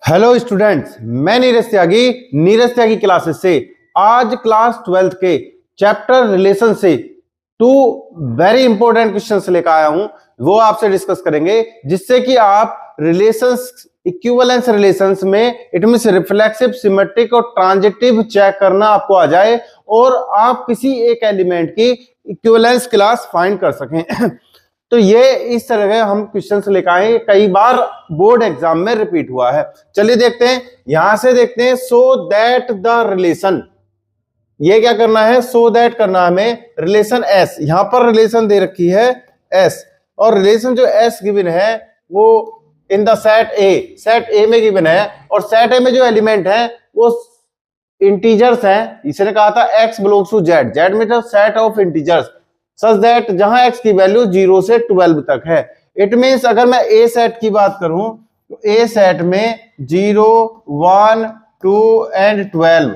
Hello students, मैं नीरज त्यागी classes से आज क्लास 12th के चैप्टर रिलेशन से टू वेरी इंपॉर्टेंट क्वेश्चंस लेकर आया हूं। वो आपसे डिस्कस करेंगे जिससे कि आप रिलेशंस, इक्विवेलेंस रिलेशंस में इट मींस रिफ्लेक्सिव, सिमेट्रिक और ट्रांजिटिव चेक करना आपको आ जाए और आप किसी एक एलिमेंट की इक्विवेलेंस क्लास फाइंड कर सकें। तो ये इस तरह के हम क्वेश्चंस लेकर आए, कई बार बोर्ड एग्जाम में रिपीट हुआ है। चलिए देखते हैं, यहां से देखते हैं। सो दैट द रिलेशन, ये क्या करना है? सो दैट करना है हमें रिलेशन एस। यहां पर रिलेशन दे रखी है एस, और रिलेशन जो एस गिवन है वो इन द सेट ए में गिवन है, और सेट ए में जो एलिमेंट है वो इंटीजर्स हैं। इसने कहा था x belongs to Z, Z मतलब set of integers such that जहां x की वैल्यू 0 से 12 तक है। इट मींस अगर मैं ए सेट की बात करूं तो ए सेट में 0, 1, 2 एंड 12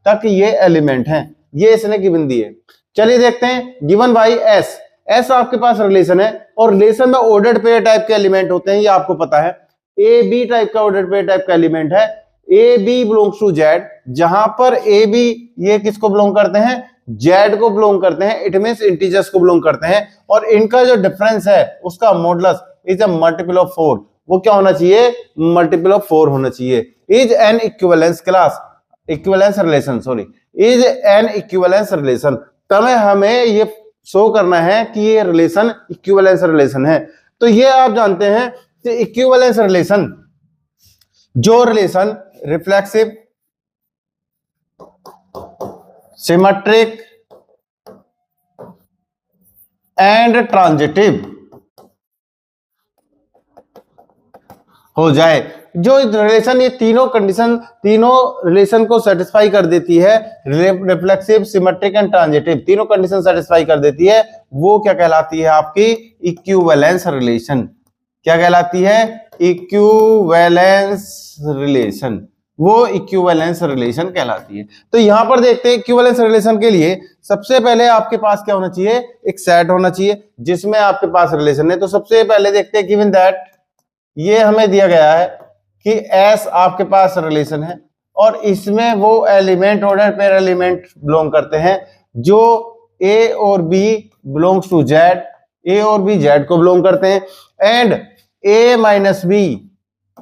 तक ये एलिमेंट हैं। ये इसने गिवन दिए। चलिए देखते हैं, गिवन बाई एस। एस आपके पास रिलेशन है, और रिलेशन में ऑर्डर्ड पेयर टाइप के एलिमेंट होते हैं, ये आपको पता है। ए बी टाइप का ऑर्डर्ड पेयर टाइप का एलिमेंट है। A b belongs to Z, जहां पर ए बी ये किसको बिलोंग करते हैं? जेड को बिलोंग करते हैं। इट मींस इंटीजर्स को बिलोंग करते हैं, और इनका जो डिफरेंस है उसका modulus is a multiple of 4। वो क्या होना चाहिए? मल्टीपल ऑफ 4 होना चाहिए। Is an equivalence class, equivalence relation, sorry, is an equivalence relation. तब हमें ये शो करना है कि ये रिलेशन इक्विवेलेंस रिलेशन है। तो ये आप जानते हैं कि इक्विवेलेंस रिलेशन, जो relation reflexive, symmetric and transitive हो जाए, जो रिलेशन ये तीनों कंडीशन, तीनों रिलेशन को सेटिस्फाई कर देती है, रिफ्लेक्सिव, सिमेट्रिक एंड ट्रांजिटिव तीनों कंडीशन सेटिस्फाई कर देती है, वो क्या कहलाती है? आपकी इक्विवेलेंस रिलेशन। क्या कहलाती है? Equivalence relation. वो इक्विवेलेंस रिलेशन कहलाती है। तो यहां पर देखते हैं, इक्विवेलेंस रिलेशन के लिए सबसे पहले आपके पास क्या होना चाहिए? एक सेट होना चाहिए जिसमें आपके पास रिलेशन है। तो सबसे पहले देखते हैं, गिवन दैट ये हमें दिया गया है कि एस आपके पास रिलेशन है, और इसमें वो element, order pair element belong करते हैं जो ए और बी बिलोंग्स टू जेड, ए और बी जेड को बिलोंग करते हैं, एंड ए माइनस बी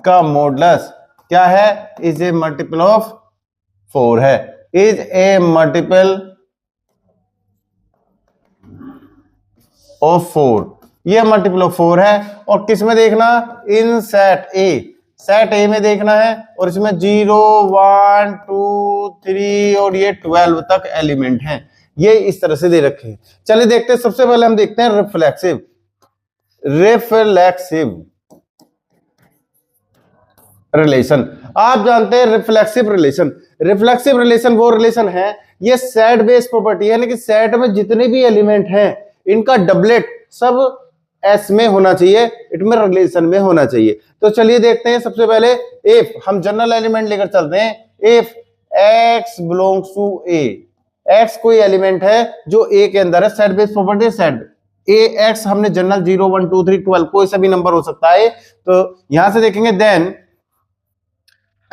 का मॉडुलस क्या है? इज ए मल्टीपल ऑफ 4 है। इज ए मल्टीपल ऑफ 4, ये मल्टीपल ऑफ 4 है। और किस में देखना? इन सेट ए, सेट ए में देखना है, और इसमें 0, 1, 2, 3 और ये 12 तक एलिमेंट हैं। ये इस तरह से दे रखे हैं। चलिए देखते हैं, सबसे पहले हम देखते हैं रिफ्लेक्सिव। रिफ्लेक्सिव रिलेशन, आप जानते हैं रिफ्लेक्सिव रिलेशन। रिफ्लेक्सिव रिलेशन वो रिलेशन है, ये सेट बेस्ड प्रॉपर्टी है, यानी कि सेट में जितने भी एलिमेंट हैं इनका डबलेट सब एस में होना चाहिए, इट में रिलेशन में होना चाहिए। तो चलिए देखते हैं, सबसे पहले इफ हम जनरल एलिमेंट लेकर चलते हैं। If x belongs to A, x कोई एलिमेंट है जो ए के अंदर है, सेट बेस्ड प्रॉपर्टी है सेट ए एक्स, हमने जनरल 0, 1, 2, 3, 12 कोई सा भी नंबर हो सकता है। तो यहां से देखेंगे, देन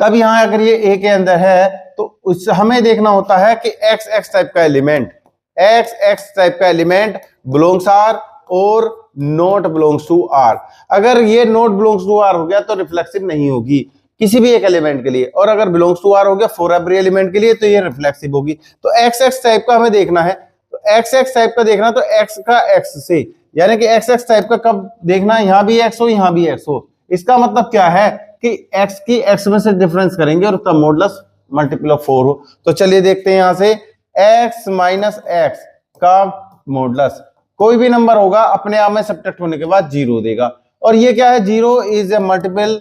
तब यहां अगर ये ए के अंदर है तो उससे हमें देखना होता है कि एक्स एक्स टाइप का एलिमेंट, एक्स एक्स टाइप का एलिमेंट बिलोंग्स आर और नॉट बिलोंग्स टू आर। अगर ये नॉट बिलोंग्स टू आर हो गया तो रिफ्लेक्सिव नहीं होगी किसी भी एक एलिमेंट के लिए, और अगर बिलोंग्स टू आर हो गया फॉर एवरी एलिमेंट के लिए तो ये रिफ्लेक्सिव होगी। तो एक्स एक्स टाइप का हमें देखना है, तो एक्स एक्स टाइप का देखना, तो एक्स का एक्स से, यानी कि एक्स एक्स टाइप का कब देखना? यहां भी एक्स हो, यहां भी एक्स हो। इसका मतलब क्या है कि x की x में से डिफरेंस करेंगे और उसका मॉडुलस मल्टीपल ऑफ 4 हो। तो चलिए देखते हैं, यहां से x माइनस एक्स का मॉडुलस कोई भी नंबर होगा अपने आप में सब्ट्रैक्ट होने के बाद 0 देगा, और ये क्या है? 0 इज ए मल्टीपल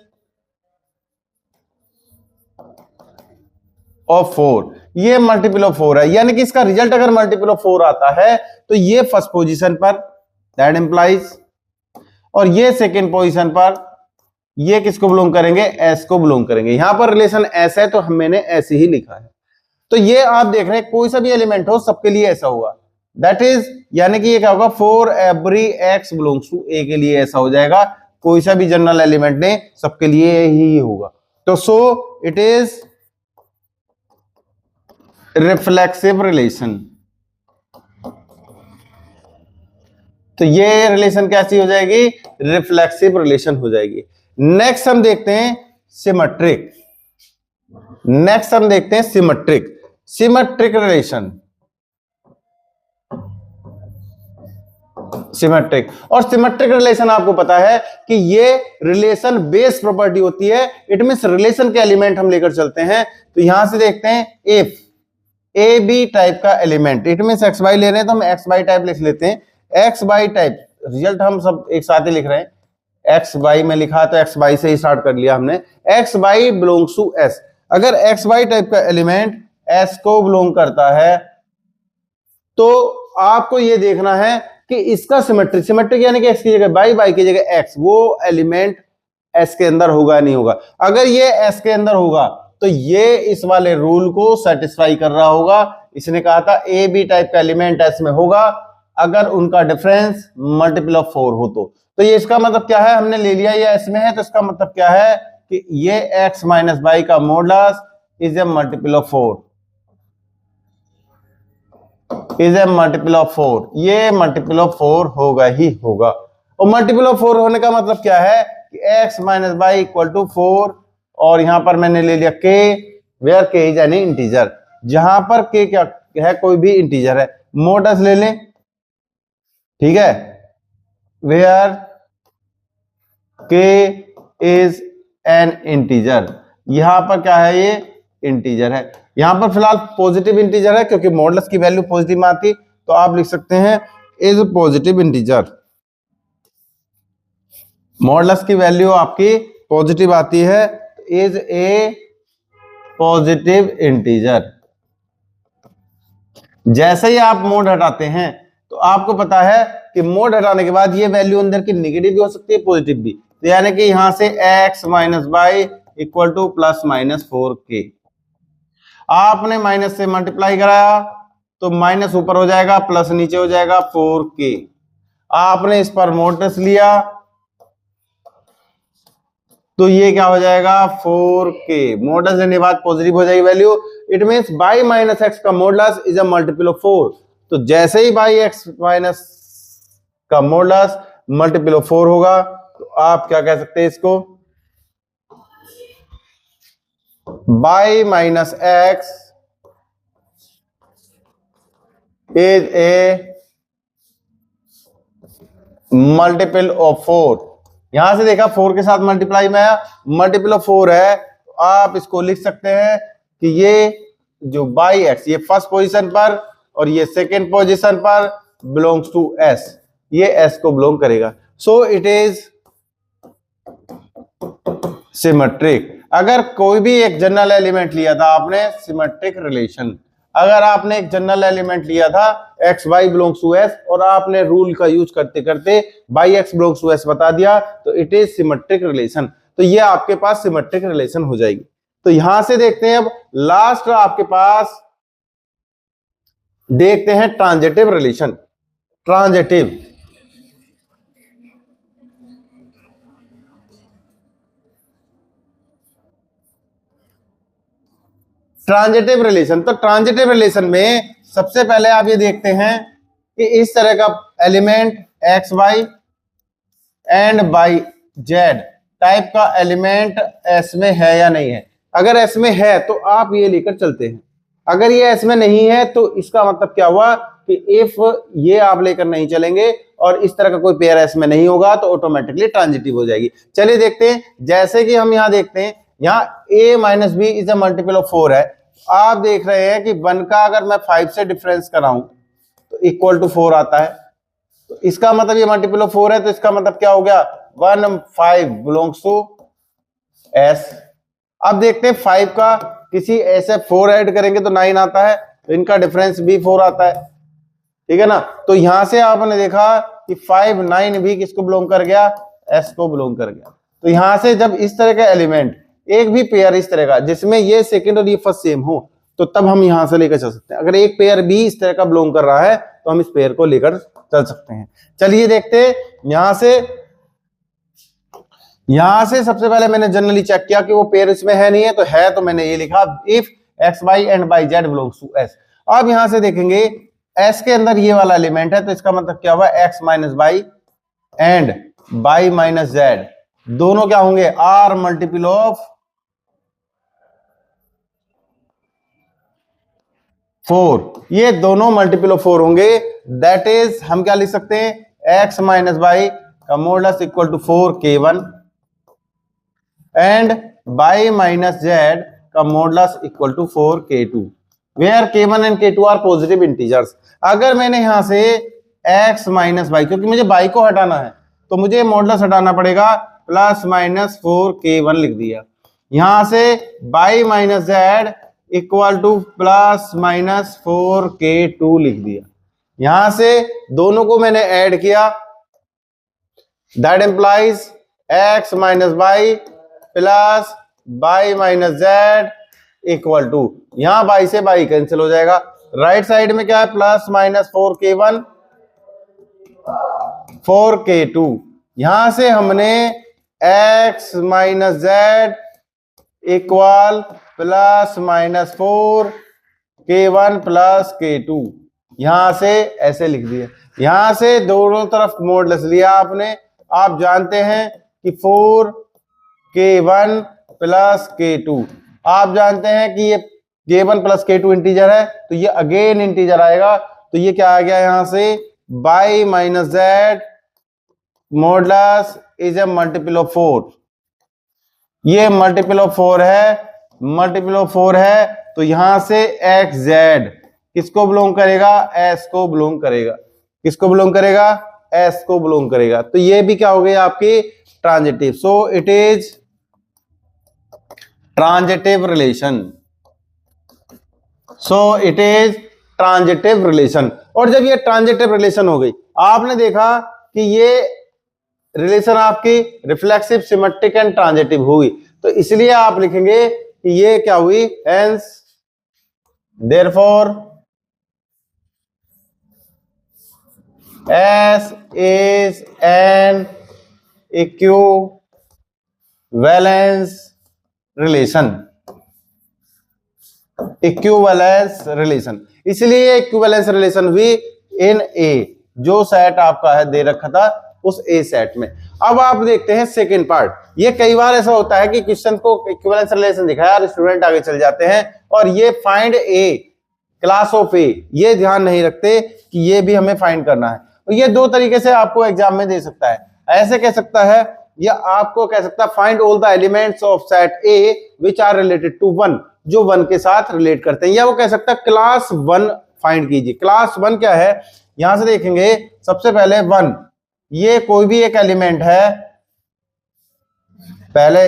ऑफ 4, ये मल्टीपल ऑफ 4 है, यानी कि इसका रिजल्ट अगर मल्टीपल ऑफ 4 आता है तो ये फर्स्ट पोजीशन पर, दैट इंप्लाइज, और ये सेकेंड पोजीशन पर ये किसको बिलोंग करेंगे? एस को बिलोंग करेंगे। यहां पर रिलेशन एस है तो मैंने ऐसे ही लिखा है। तो ये आप देख रहे हैं, कोई सा भी एलिमेंट हो सबके लिए ऐसा होगा, दैट इज, यानी कि ये क्या होगा? For every x belongs to A के लिए ऐसा हो जाएगा, कोई सा भी जनरल एलिमेंट ने सबके लिए ही होगा। तो so it is reflexive relation. तो ये रिलेशन कैसी हो जाएगी? रिफ्लेक्सिव रिलेशन हो जाएगी। नेक्स्ट हम देखते हैं सिमेट्रिक। नेक्स्ट हम देखते हैं सिमेट्रिक। सिमेट्रिक रिलेशन, सिमेट्रिक और सिमेट्रिक रिलेशन आपको पता है कि ये रिलेशन बेस प्रॉपर्टी होती है। इट मींस रिलेशन के एलिमेंट हम लेकर चलते हैं। तो यहां से देखते हैं इफ ए बी टाइप का element, it means x y ले रहे हैं तो हम एक्स वाई टाइप लिख लेते हैं। एक्स वाई टाइप, रिजल्ट हम सब एक साथ ही लिख रहे हैं। एक्स वाई में लिखा तो एक्स वाई से ही स्टार्ट कर लिया हमने। X y belongs to S. अगर एक्स वाई टाइप का एलिमेंट एस को बिलोंग करता है तो आपको यह देखना है कि इसका सिमेट्रिक, सिमेट्रिक यानी कि एक्स की जगह वाई, वाई की जगह एक्स, वो एलिमेंट एस के अंदर होगा नहीं होगा। अगर ये एस के अंदर होगा तो ये इस वाले रूल को सेटिस्फाई कर रहा होगा। इसने कहा था ए बी टाइप का एलिमेंट एस में होगा अगर उनका डिफरेंस मल्टीपल ऑफ 4 हो तो ये इसका मतलब क्या है? हमने ले लिया ये एस में है तो इसका मतलब क्या है कि ये एक्स माइनस वाई का modulus is a multiple of 4, is a multiple of 4। ये मल्टीपल ऑफ 4 होगा ही होगा। और मल्टीपल ऑफ 4 होने का मतलब क्या है कि x minus y equal to 4, और यहां पर मैंने ले लिया k, where k is any integer. जहां पर k क्या है? कोई भी इंटीजर है। मॉडुलस ले लें, ठीक है, where k is an integer. यहां पर क्या है? ये इंटीजर है। यहां पर फिलहाल पॉजिटिव इंटीजर है क्योंकि मॉडुलस की वैल्यू पॉजिटिव में आती, तो आप लिख सकते हैं इज पॉजिटिव इंटीजर। मॉडुलस की वैल्यू आपकी पॉजिटिव आती है, इज ए पॉजिटिव इंटीजर। जैसे ही आप मोड हटाते हैं तो आपको पता है कि मोड हटाने के बाद ये वैल्यू अंदर की नेगेटिव भी हो सकती है, पॉजिटिव भी। तो यानी कि यहां से x minus y equal to plus minus 4k। आपने माइनस से मल्टीप्लाई कराया तो माइनस ऊपर हो जाएगा, प्लस नीचे हो जाएगा 4k। आपने इस पर मॉडुलस लिया तो ये क्या हो जाएगा? 4k। मॉडुलस लेने के बाद पॉजिटिव हो जाएगी value. It means y minus x का modulus is a multiple of 4। तो जैसे ही y एक्स माइनस का मॉडुलस मल्टीपल ऑफ 4 होगा तो आप क्या कह सकते हैं इसको? y minus x is a multiple of 4। यहां से देखा 4 के साथ मल्टीप्लाई में आया, मल्टीपल ऑफ 4 है, तो आप इसको लिख सकते हैं कि ये जो बाई एक्स, ये फर्स्ट पोजीशन पर और ये सेकेंड पोजीशन पर बिलोंग्स टू एस, ये एस को बिलोंग करेगा। So it is symmetric. अगर कोई भी एक जनरल एलिमेंट लिया था आपने, सिमेट्रिक रिलेशन। अगर आपने एक जनरल एलिमेंट लिया था x y belongs to S और आपने रूल का यूज करते करते y x belongs to S बता दिया तो इट इज सिमेट्रिक रिलेशन। तो ये आपके पास सिमेट्रिक रिलेशन हो जाएगी। तो यहां से देखते हैं अब लास्ट आपके पास देखते हैं transitive relation. Transitive, transitive relation. तो ट्रांजिटिव रिलेशन में सबसे पहले आप ये देखते हैं कि इस तरह का element x y and y z type का एलिमेंट एस में है या नहीं है। अगर एस में है तो आप ये लेकर चलते हैं, अगर ये एस में नहीं है तो इसका मतलब क्या हुआ कि इफ ये आप लेकर नहीं चलेंगे और इस तरह का कोई पेयर एस में नहीं होगा तो ऑटोमेटिकली ट्रांजिटिव हो जाएगी। चलिए देखते हैं। जैसे कि हम यहां देखते हैं, यहाँ a minus b is a multiple of 4 है। आप देख रहे हैं कि 1 का अगर मैं 5 से डिफरेंस कराऊं तो इक्वल टू 4 आता है। तो इसका मतलब ये मल्टीपल ऑफ 4 है, तो इसका मतलब क्या हो गया? 1 5 बिलोंग्स टू एस। अब देखते हैं 5 का किसी ऐसे 4 ऐड करेंगे तो 9 आता है, तो इनका डिफरेंस भी 4 आता है, ठीक है ना। तो यहां से आपने देखा कि 5 9 भी किसको बिलोंग कर गया? एस को बिलोंग कर गया। तो यहां से जब इस तरह का एलिमेंट, एक भी पेयर इस तरह का जिसमें ये सेकंड और ये फर्स्ट सेम हो, तो तब हम यहां से लेकर चल सकते हैं। अगर एक पेयर भी इस तरह का बिलोंग कर रहा है तो हम इस पेयर को लेकर चल सकते हैं। चलिए देखते हैं। यहां से यहां से सबसे पहले मैंने जनरली चेक किया कि वो पेयर इसमें है नहीं है, तो मैंने ये लिखा if x y and y z belongs to S. अब यहां से देखेंगे एस के अंदर ये वाला एलिमेंट है, तो इसका मतलब क्या हुआ, x minus by and y minus Z दोनों क्या होंगे, आर मल्टीपल ऑफ 4, ये दोनों मल्टीपल ऑफ 4 होंगे। दैट इज हम क्या लिख सकते हैं, एक्स माइनस बाई का modulus equal to 4k1 and y minus z का modulus equal to 4k2 where k1 and k2 are positive integers. अगर मैंने यहां से x माइनस बाई, क्योंकि मुझे बाई को हटाना है तो मुझे मॉडुलस हटाना पड़ेगा, प्लस माइनस 4k1 लिख दिया। यहां से by minus z equal to plus minus 4k2 लिख दिया। यहां से दोनों को मैंने ऐड किया, that implies x minus y plus y minus z equal to, यहां बाई से बाई कैंसिल हो जाएगा, राइट साइड में क्या है, प्लस माइनस 4k1 4k2। यहां से हमने x minus z equal plus minus 4k1 plus k2 यहां से ऐसे लिख दिया। यहां से दोनों तरफ मॉडुलस लिया आपने, आप जानते हैं कि 4k1 प्लस k2, आप जानते हैं कि ये k1 प्लस k2 इंटीजर है, तो ये अगेन इंटीजर आएगा, तो ये क्या आ गया यहां से, by minus Z modulus is a multiple of 4, ये मल्टीपल ऑफ 4 है, मल्टीपल ऑफ 4 है, तो यहां से एक्स जेड किसको बिलोंग करेगा, एस को बिलोंग करेगा, किसको बिलोंग करेगा, एस को बिलोंग करेगा। तो ये भी क्या हो गई आपकी transitive, so it is transitive relation, so it is transitive relation. और जब ये ट्रांजिटिव रिलेशन हो गई, आपने देखा कि ये रिलेशन आपकी रिफ्लेक्सिव, सिमेट्रिक एंड ट्रांजिटिव हुई, तो इसलिए आप लिखेंगे कि ये क्या हुई, hence therefore S is an equivalence relation, equivalence relation, इसलिए इक्विवेलेंस रिलेशन हुई इन ए, जो सेट आपका है दे रखा था उस ए सेट में। अब आप देखते हैं सेकंड पार्ट। ये कई बार ऐसा होता है कि क्वेश्चन को इक्विवेलेंस रिलेशन दिखाया और स्टूडेंट आगे चल जाते हैं और ये फाइंड ए क्लास ऑफ ए, ये ध्यान नहीं रखते कि ये भी हमें फाइंड करना है। तो ये दो तरीके से आपको एग्जाम में दे सकता है, ऐसे कह सकता है या आपको कह सकता है find all the elements of set A which are related to 1, जो 1 के साथ रिलेट करते हैं, या वो कह सकता है क्लास 1 फाइंड कीजिए। क्लास 1 क्या है, यहां से देखेंगे सबसे पहले 1, ये कोई भी एक एलिमेंट है, पहले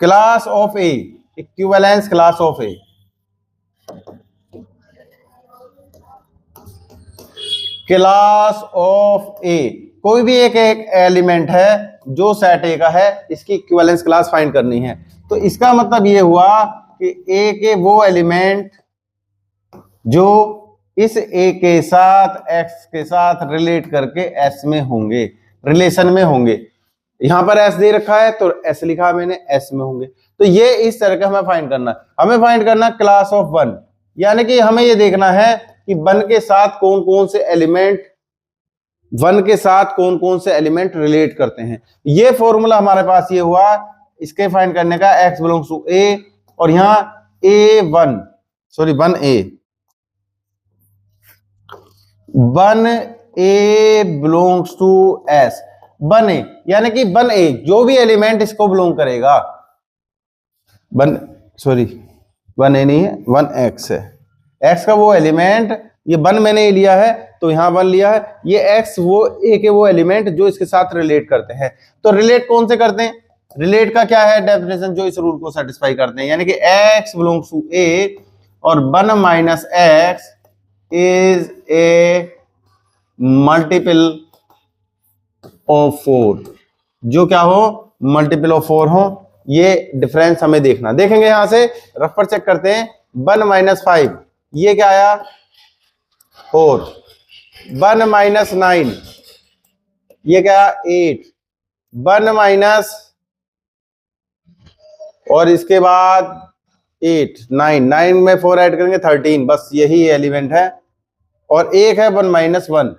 class of a, equivalence class of a, class of a कोई भी एक एलिमेंट है जो सेट ए का है, इसकी इक्विवेलेंस क्लास फाइंड करनी है। तो इसका मतलब ये हुआ कि ए के वो एलिमेंट जो इस ए के साथ एक्स के साथ रिलेट करके एस में होंगे, रिलेशन में होंगे। यहां पर एस दे रखा है तो एस लिखा मैंने, एस में होंगे। तो ये इस तरह का हमें फाइंड करना, हमें फाइंड करना क्लास ऑफ 1, यानी कि हमें ये देखना है कि 1 के साथ कौन कौन से एलिमेंट, 1 के साथ कौन कौन से एलिमेंट रिलेट करते हैं। ये फॉर्मूला हमारे पास ये हुआ इसके फाइंड करने का, x बिलोंग्स टू a, और यहां a1 sorry 1a 1a belongs to s, 1a यानी कि 1a जो भी एलिमेंट इसको बिलोंग करेगा, 1 सॉरी 1a नहीं है 1x है, x का वो एलिमेंट, ये 1 मैंने लिया है तो यहां 1 लिया है, ये x वो a के वो एलिमेंट जो इसके साथ रिलेट करते हैं। तो रिलेट कौन से करते हैं, रिलेट का क्या है डेफिनेशन, जो इस रूल को सेटिस्फाई करते हैं, यानी कि x बिलोंग्स टू a और 1 minus x is a multiple of 4, जो क्या हो मल्टीपल ऑफ 4 हो। ये डिफरेंस हमें देखना, देखेंगे यहां से रफ पर चेक करते हैं। 1 माइनस 5 ये क्या आया 4, 1 माइनस 9 ये क्या 8, 1 माइनस और इसके बाद 8 9 9 में 4 ऐड करेंगे 13, बस यही एलिमेंट है। और एक है 1 माइनस 1,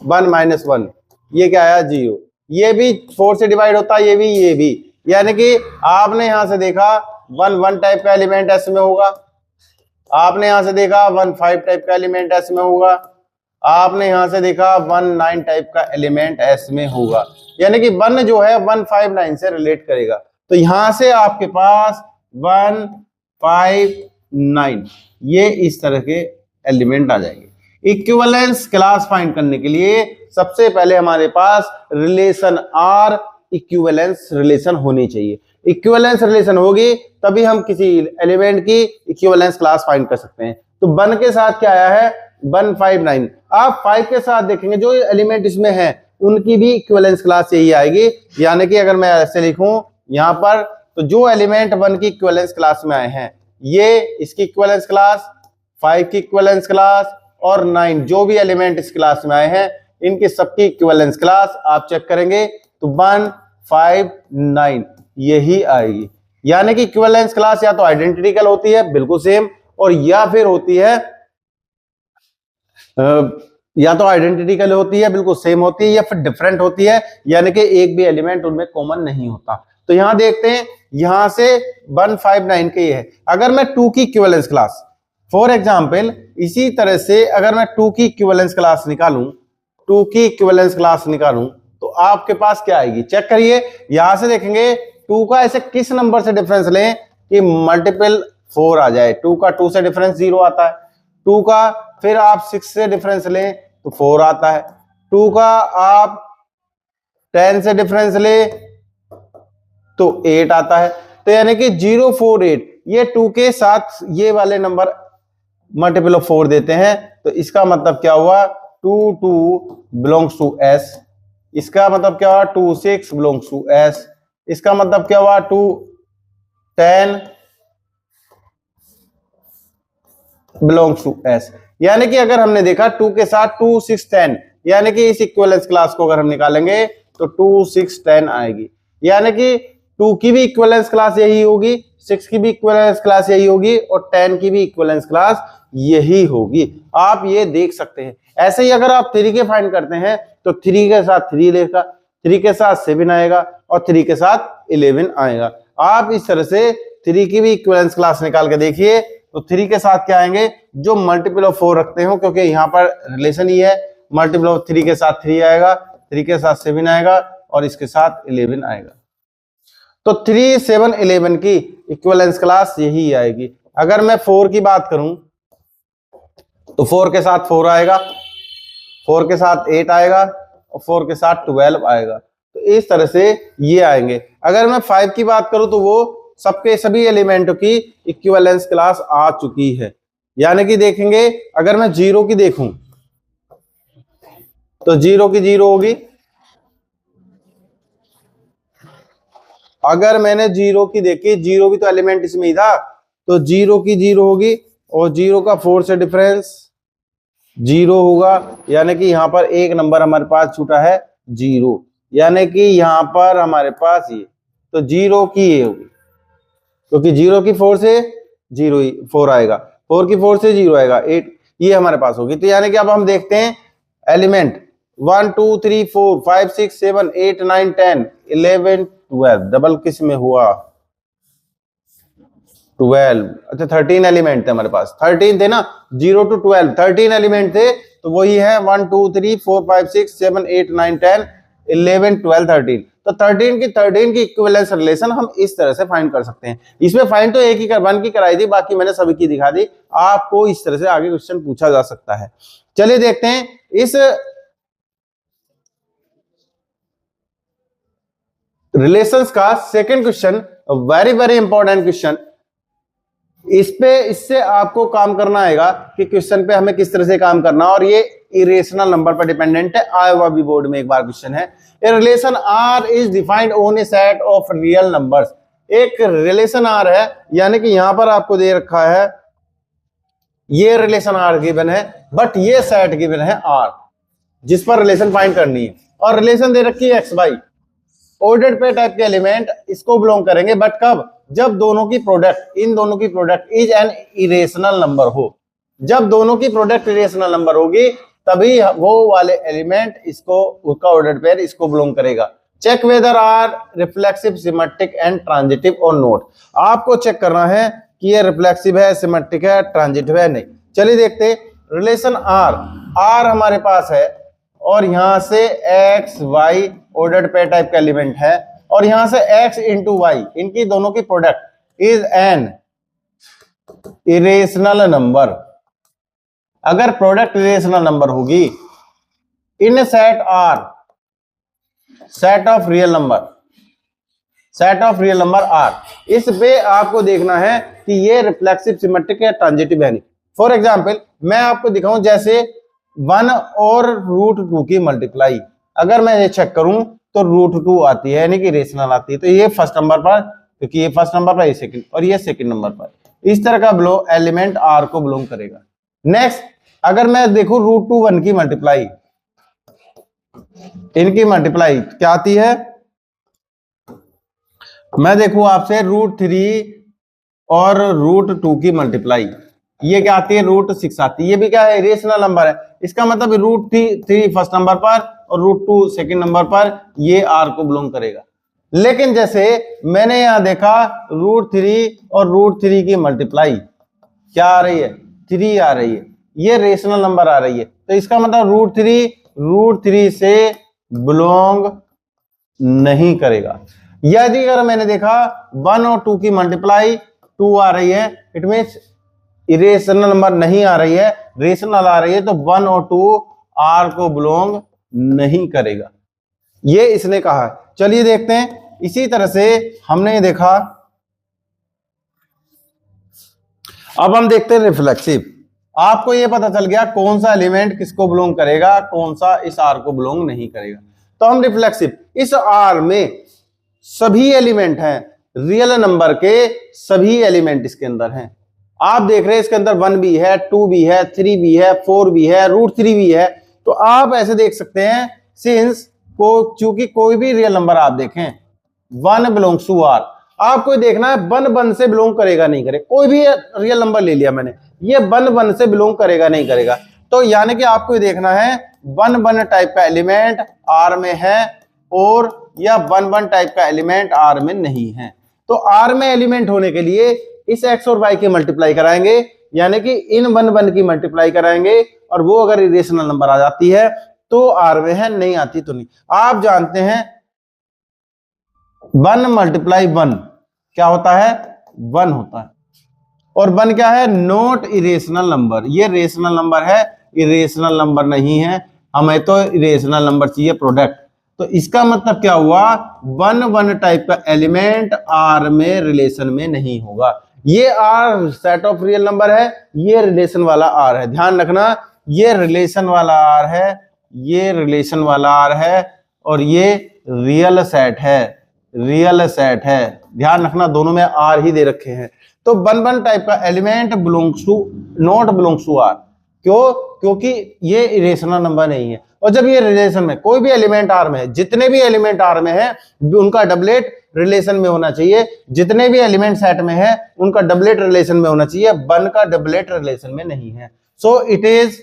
1 माइनस 1, ये क्या आया 0। ये भी 4 से डिवाइड होता है, ये भी, यानी कि आपने यहां से देखा 1 1 टाइप का एलिमेंट एस में होगा, आपने यहां से देखा 1 5 टाइप का एलिमेंट एस में होगा, आपने यहां से देखा 1 9 टाइप का एलिमेंट एस में होगा, यानी कि 1 जो है 1 5 9 से रिलेट करेगा। तो यहां से आपके पास 1 5 9 ये इस तरह के एलिमेंट आ जाएंगे। इक्विवेलेंस क्लास फाइंड करने के लिए सबसे पहले हमारे पास रिलेशन आर इक्विवेलेंस रिलेशन होनी चाहिए। इक्विवेलेंस रिलेशन होगी तभी हम किसी एलिमेंट की इक्विवेलेंस क्लास फाइंड कर सकते हैं। तो 1 के साथ क्या आया है 1 5 9, आप 5 के साथ देखेंगे जो एलिमेंट इसमें है उनकी भी इक्विवेलेंस क्लास यही आएगी, यानी कि अगर मैं ऐसे लिखूं यहां पर, तो जो एलिमेंट 1 की इक्विवेलेंस क्लास में आए हैं ये इसकी इक्विवेलेंस क्लास, 5 की इक्विवेलेंस क्लास और 9 जो भी एलिमेंट इस क्लास में आए हैं इनकी सबकी इक्विवेलेंस क्लास आप चेक करेंगे तो 1 5 9 यही आएगी। यानी कि इक्विवेलेंस क्लास या तो आइडेंटिकल होती है बिल्कुल सेम, और या फिर होती है या तो आइडेंटिकल होती है बिल्कुल सेम होती है, या फिर डिफरेंट होती है, यानी कि एक भी एलिमेंट उनमें कॉमन नहीं होता। तो यहां देखते हैं, यहां से 1 5 9 के ये है। अगर मैं 2 की इक्विवेलेंस क्लास फॉर एग्जांपल इसी तरह से अगर मैं 2 की इक्विवेलेंस क्लास निकालूं, 2 की इक्विवेलेंस क्लास निकालूं तो आपके पास क्या आएगी चेक करिए। यहां से देखेंगे 2 का ऐसे किस नंबर से डिफरेंस लें कि मल्टीपल 4 आ जाए। 2 का 2 से डिफरेंस 0 आता है, 2 का फिर आप 6 से डिफरेंस लें तो 4 आता है, 2 का आप 10 से डिफरेंस ले तो 8 आता है। तो यानी कि 0 4 8 ये 2 के साथ ये वाले नंबर मल्टीपल ऑफ 4 देते हैं। तो इसका मतलब क्या हुआ 2 2 बिलोंग्स टू एस, इसका मतलब क्या हुआ 2 6 बिलोंग्स टू एस, इसका मतलब क्या हुआ 2 10 बिलोंग्स टू एस। यानी कि अगर हमने देखा 2 के साथ 2 6 10, यानी कि इस इक्विवेलेंस क्लास को अगर हम निकालेंगे तो 2 6 10 आएगी। यानी कि 2 की भी इक्विवेलेंस क्लास यही होगी, 6 की भी इक्विवेलेंस क्लास यही होगी और 10 की भी इक्विवेलेंस क्लास यही होगी। आप ये देख सकते हैं। ऐसे ही अगर आप 3 के फाइंड करते हैं तो 3 के साथ 3 लेगा, 3 के साथ 7 आएगा और 3 के साथ 11 आएगा। आप इस तरह से 3 की भी इक्विवेलेंस क्लास निकाल के देखिए तो 3 के साथ क्या आएंगे जो मल्टीपल ऑफ 4 रखते हो, क्योंकि यहाँ पर रिलेशन ही है। मल्टीपल ऑफ 3 के साथ 3 आएगा, 3 के साथ 7 आएगा और इसके साथ 11 आएगा। तो 3 7 11 की इक्विवेलेंस क्लास यही आएगी। अगर मैं 4 की बात करूं तो 4 के साथ 4 आएगा, 4 के साथ 8 आएगा और 4 के साथ 12 आएगा। तो इस तरह से ये आएंगे। अगर मैं 5 की बात करूं तो वो सबके सभी एलिमेंटों की इक्विवेलेंस क्लास आ चुकी है। यानी कि देखेंगे अगर मैं 0 की देखूं तो 0 की 0 होगी, अगर मैंने 0 की देखी 0 भी तो एलिमेंट इसमें ही था तो 0 की 0 होगी और 0 का 4 से डिफरेंस 0 होगा। यानी कि यहां पर एक नंबर हमारे पास छूटा है 0, यानी कि यहां पर हमारे पास ये तो 0 की ये होगी, क्योंकि 0 की 4 से 0 4 आएगा, 4 की 4 से 0 आएगा 8, ये हमारे पास होगी। तो यानी कि अब हम देखते हैं एलिमेंट 1 2 3 4 5 6 7 8 9 10 11 12 डबल किस में हुआ 12, अच्छा 13 एलिमेंट थे हमारे पास, 13 थे ना, 0 to 12 13 एलिमेंट थे। तो वही है 1 2 3 4 5 6 7 8 9 10 11 12 13। तो 13 की इक्विवेलेंस रिलेशन हम इस तरह से फाइंड कर सकते हैं। इसमें फाइंड तो एक ही 1 की कराई थी, बाकी मैंने सभी की दिखा दी। आपको इस तरह से आगे क्वेश्चन पूछा जा सकता है। चलिए देखते हैं इस रिलेशंस का second question, very very important question. इससे आपको काम करना आएगा कि क्वेश्चन पे हमें किस तरह से काम करना, और ये इरेशनल नंबर पर डिपेंडेंट है। आया हुआ भी बोर्ड में एक बार क्वेश्चन है। A relation R is defined on a set of real numbers. एक रिलेशन आर है, यानी कि यहां पर आपको दे रखा है ये रिलेशन आर गिवन है, बट ये सेट गिवन है आर जिस पर रिलेशन फाइंड करनी है, और रिलेशन दे रखी है x y. Ordered pair type के एलिमेंट इसको बिलोंग करेंगे, बट कब? जब दोनों की प्रोडक्ट, इन दोनों की product is an irrational number हो। जब दोनों की प्रोडक्ट इरेशनल नंबर होगी तभी वो वाले एलिमेंट इसको, उसका ऑर्डर्ड पेयर इसको बिलोंग करेगा। Check whether R reflexive, symmetric and transitive और नोट। आपको चेक करना है कि ये रिफ्लेक्सिव है, सिमेट्रिक है, ट्रांजिटिव है, नहीं। चलिए देखते हैं। रिलेशन आर, आर हमारे पास है और यहां से x y ordered pair type का एलिमेंट है, और यहां से एक्स इंटू वाई, इनकी दोनों की product is an irrational number. अगर प्रोडक्ट इरेशनल नंबर होगी in set R, set of real number, set of real number R, इस पे आपको देखना है कि ये रिफ्लेक्सिव, सिमेट्रिक या ट्रांजिटिव है नहीं। फॉर एग्जाम्पल मैं आपको दिखाऊं, जैसे 1 और √2 की मल्टीप्लाई, अगर मैं ये चेक करूं तो √2 आती है, यानी कि रेशनल आती है, तो ये फर्स्ट नंबर पर, क्योंकि ये फर्स्ट नंबर पर, ये सेकंड, और ये सेकंड नंबर पर, इस तरह का एलिमेंट आर को बिलोंग करेगा। नेक्स्ट, अगर मैं देखूं √2 1 की मल्टीप्लाई, इनकी मल्टीप्लाई क्या आती है, मैं देखूं आपसे √3 और √2 की मल्टीप्लाई, ये क्या आती है, √6 आती है। ये भी क्या है, रेशनल नंबर है। इसका मतलब √3 फर्स्ट नंबर पर और √2 सेकंड नंबर पर, ये आर को बिलोंग करेगा। लेकिन जैसे मैंने यहां देखा √3 और √3 की मल्टीप्लाई क्या आ रही है, 3 आ रही है, ये रेशनल नंबर आ रही है, तो इसका मतलब √3 से बिलोंग नहीं करेगा। यदि अगर मैंने देखा 1 और 2 की मल्टीप्लाई 2 आ रही है, इट मींस इरेशनल नंबर नहीं आ रही है, रेशनल आ रही है, तो 1 और 2 आर को बिलोंग नहीं करेगा, ये इसने कहा। चलिए देखते हैं। इसी तरह से हमने देखा, अब हम देखते हैं रिफ्लेक्सिव। आपको ये पता चल गया कौन सा एलिमेंट किसको बिलोंग करेगा, कौन सा इस आर को बिलोंग नहीं करेगा। तो हम रिफ्लेक्सिव, इस आर में सभी एलिमेंट हैं, रियल नंबर के सभी एलिमेंट इसके अंदर हैं। आप देख रहे हैं इसके अंदर 1 भी है, 2 भी है, 3 भी है, 4 भी है, √3 भी है। तो आप ऐसे देख सकते हैं, सिंस को चूंकि कोई भी रियल नंबर आप देखें 1 बिलोंग्स टू आर, आपको देखना है 1 से बिलोंग करेगा नहीं करेगा। कोई भी रियल नंबर ले लिया मैंने, ये 1 से बिलोंग करेगा नहीं करेगा, तो यानी कि आपको देखना है 1 टाइप का एलिमेंट आर में है और या 1 टाइप का एलिमेंट आर में नहीं है। तो आर में एलिमेंट होने के लिए इस एक्स और वाई की मल्टीप्लाई कराएंगे, यानी कि इन 1 की मल्टीप्लाई कराएंगे, और वो अगर इरेशनल नंबर आ जाती है तो आर में है, नहीं आती तो नहीं। आप जानते हैं 1 × 1 क्या होता है, 1 होता है, और 1 क्या है, नॉट इरेशनल नंबर। ये रेशनल नंबर है, इरेशनल नंबर नहीं है, हमें तो इरेशनल नंबर चाहिए प्रोडक्ट। तो इसका मतलब क्या हुआ, 1 टाइप का एलिमेंट आर में रिलेशन में नहीं होगा। ये R set of real number है, ये रिलेशन वाला आर है। ध्यान रखना, ये रिलेशन वाला आर है, ये रिलेशन वाला आर है, और ये रियल सेट है, रियल सेट है। ध्यान रखना, दोनों में आर ही दे रखे हैं। तो 1 टाइप का element belongs to, not belongs to R. क्यों? क्योंकि ये इरेशनल नंबर नहीं है। और जब ये रिलेशन में कोई भी एलिमेंट आर में है, जितने भी एलिमेंट आर में है उनका डबलेट रिलेशन में होना चाहिए। जितने भी एलिमेंट सेट में है उनका डबलेट रिलेशन में होना चाहिए, 1 का डबलेट रिलेशन में नहीं है। So it is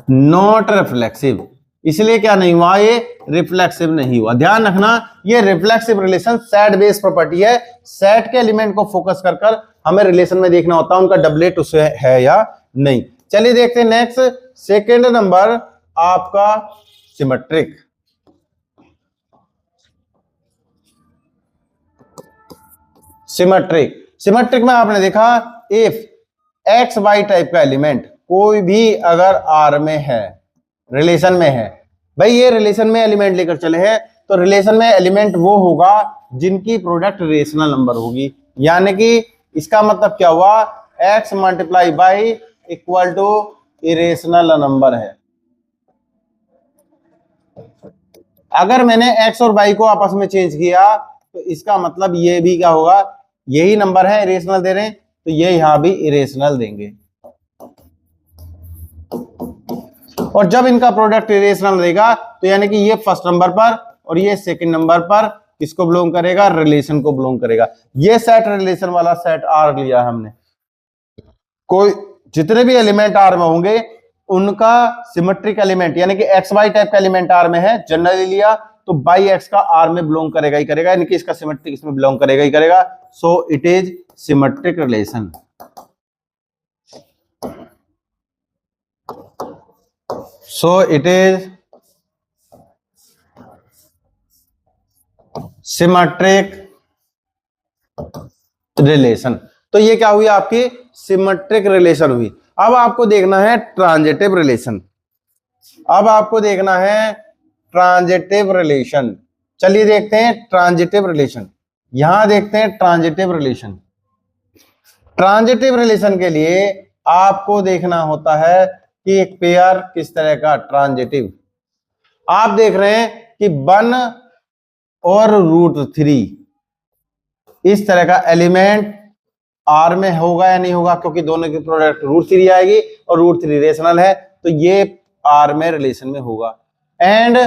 not reflexive. इसलिए क्या नहीं हुआ, ये रिफ्लेक्सिव नहीं हुआ। ध्यान रखना, ये reflexive relation set based property है। सेट के एलिमेंट को फोकस कर हमें रिलेशन में देखना होता है उनका डबलेट उससे है या नहीं। चलिए देखते हैं नेक्स्ट, सेकेंड नंबर आपका सिमेट्रिक। सिमेट्रिक में आपने देखा इफ एक्स वाई टाइप का एलिमेंट कोई भी अगर आर में है, रिलेशन में है, भाई ये रिलेशन में एलिमेंट लेकर चले हैं, तो रिलेशन में एलिमेंट वो होगा जिनकी प्रोडक्ट रेशनल नंबर होगी। यानी कि इसका मतलब क्या हुआ, x × y equal to irrational number है। अगर मैंने x और y को आपस में चेंज किया तो इसका मतलब ये भी क्या होगा, यही नंबर है, इरेशनल दे रहे हैं, तो ये यहां भी इरेशनल देंगे। और जब इनका प्रोडक्ट इरेशनल रहेगा तो यानी कि ये फर्स्ट नंबर पर और ये सेकंड नंबर पर किसको बिलोंग करेगा, रिलेशन को बिलोंग करेगा। ये सेट रिलेशन वाला सेट आर लिया हमने। कोई जितने भी एलिमेंट आर में होंगे उनका सिमेट्रिक एलिमेंट यानी कि एक्स वाई टाइप का एलिमेंट आर में है, जनरली लिया तो बाई एक्स का आर में बिलोंग करेगा ही करेगा, यानी कि इसका सिमेट्रिक इसमें बिलोंग करेगा ही करेगा। So it is symmetric relation. So it is symmetric relation। तो ये क्या हुई आपकी सिमेट्रिक रिलेशन हुई। अब आपको देखना है ट्रांजिटिव रिलेशन। अब आपको देखना है ट्रांजिटिव रिलेशन। चलिए देखते हैं ट्रांजिटिव रिलेशन। यहां देखते हैं ट्रांजिटिव रिलेशन। ट्रांजिटिव रिलेशन के लिए आपको देखना होता है कि एक पेयर किस तरह का ट्रांजिटिव। आप देख रहे हैं कि 1 और √3 इस तरह का एलिमेंट आर में होगा या नहीं होगा, क्योंकि दोनों की प्रोडक्ट √3 आएगी और √3 रेशनल है तो ये आर में रिलेशन में होगा। एंड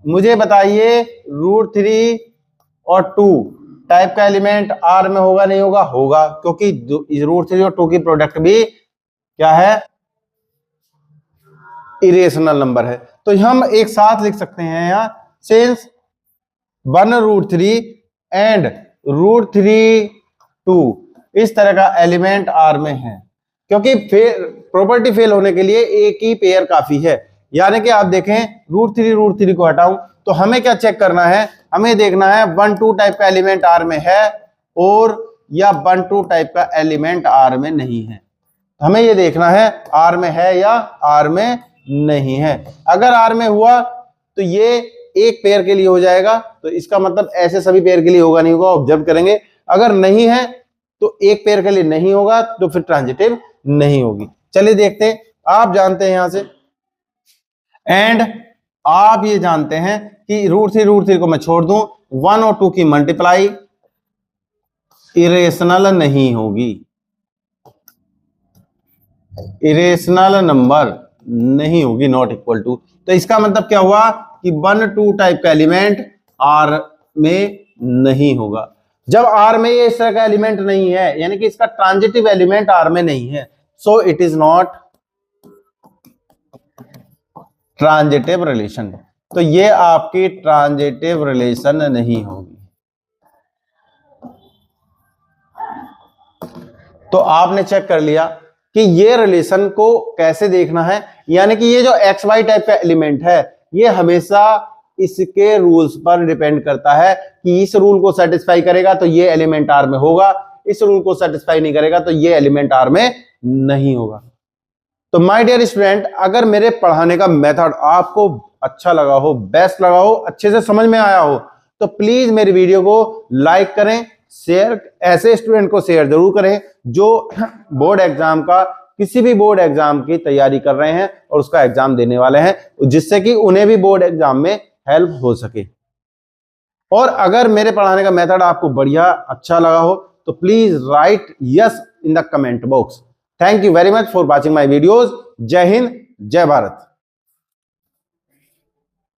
मुझे बताइए √3 और 2 टाइप का एलिमेंट आर में होगा नहीं होगा, होगा, क्योंकि √3 और 2 की प्रोडक्ट भी क्या है, इरेशनल नंबर है। तो हम एक साथ लिख सकते हैं यहां सिंस 1√3 एंड √3 2 इस तरह का एलिमेंट आर में है, क्योंकि प्रॉपर्टी फेल होने के लिए एक ही पेयर काफी है। यानी कि आप देखें √3 को हटाऊं तो हमें क्या चेक करना है, हमें देखना है 1-2 टाइप का एलिमेंट आर में है और या 1-2 टाइप का एलिमेंट आर में नहीं है। हमें ये देखना है आर में है या आर में नहीं है। अगर आर में हुआ तो ये एक पेयर के लिए हो जाएगा, तो इसका मतलब ऐसे सभी पेयर के लिए होगा नहीं होगा, ऑब्जर्व करेंगे। अगर नहीं है तो एक पेयर के लिए नहीं होगा, तो फिर ट्रांजिटिव नहीं होगी। चलिए देखते हैं। आप जानते हैं यहां से एंड आप ये जानते हैं कि √3 को मैं छोड़ दूं, 1 और 2 की मल्टीप्लाई इरेशनल नहीं होगी, इरेशनल नंबर नहीं होगी, नॉट इक्वल टू। तो इसका मतलब क्या हुआ कि 1-2 टाइप का एलिमेंट आर में नहीं होगा। जब आर में ये इस तरह का एलिमेंट नहीं है यानी कि इसका ट्रांजिटिव एलिमेंट आर में नहीं है, so it is not transitive relation. तो ये आपकी ट्रांजिटिव रिलेशन नहीं होगी। तो आपने चेक कर लिया कि ये रिलेशन को कैसे देखना है, यानी कि ये जो एक्स वाई टाइप का एलिमेंट है ये हमेशा इसके रूल्स पर डिपेंड करता है कि इस रूल को सेटिस्फाई करेगा तो ये एलिमेंट आर में होगा, इस रूल को सेटिस्फाई नहीं करेगा तो ये एलिमेंट आर में नहीं होगा। तो माय डियर स्टूडेंट, अगर मेरे पढ़ाने का मेथड आपको अच्छा लगा हो, बेस्ट लगा हो, अच्छे से समझ में आया हो, तो प्लीज मेरी वीडियो को लाइक करें, शेयर, ऐसे स्टूडेंट को शेयर जरूर करें जो बोर्ड एग्जाम का, किसी भी बोर्ड एग्जाम की तैयारी कर रहे हैं और उसका एग्जाम देने वाले हैं, जिससे कि उन्हें भी बोर्ड एग्जाम में हेल्प हो सके। और अगर मेरे पढ़ाने का मेथड आपको बढ़िया अच्छा लगा हो तो please right yes in the comment box. Thank you very much for watching my videos. जय हिंद, जय भारत।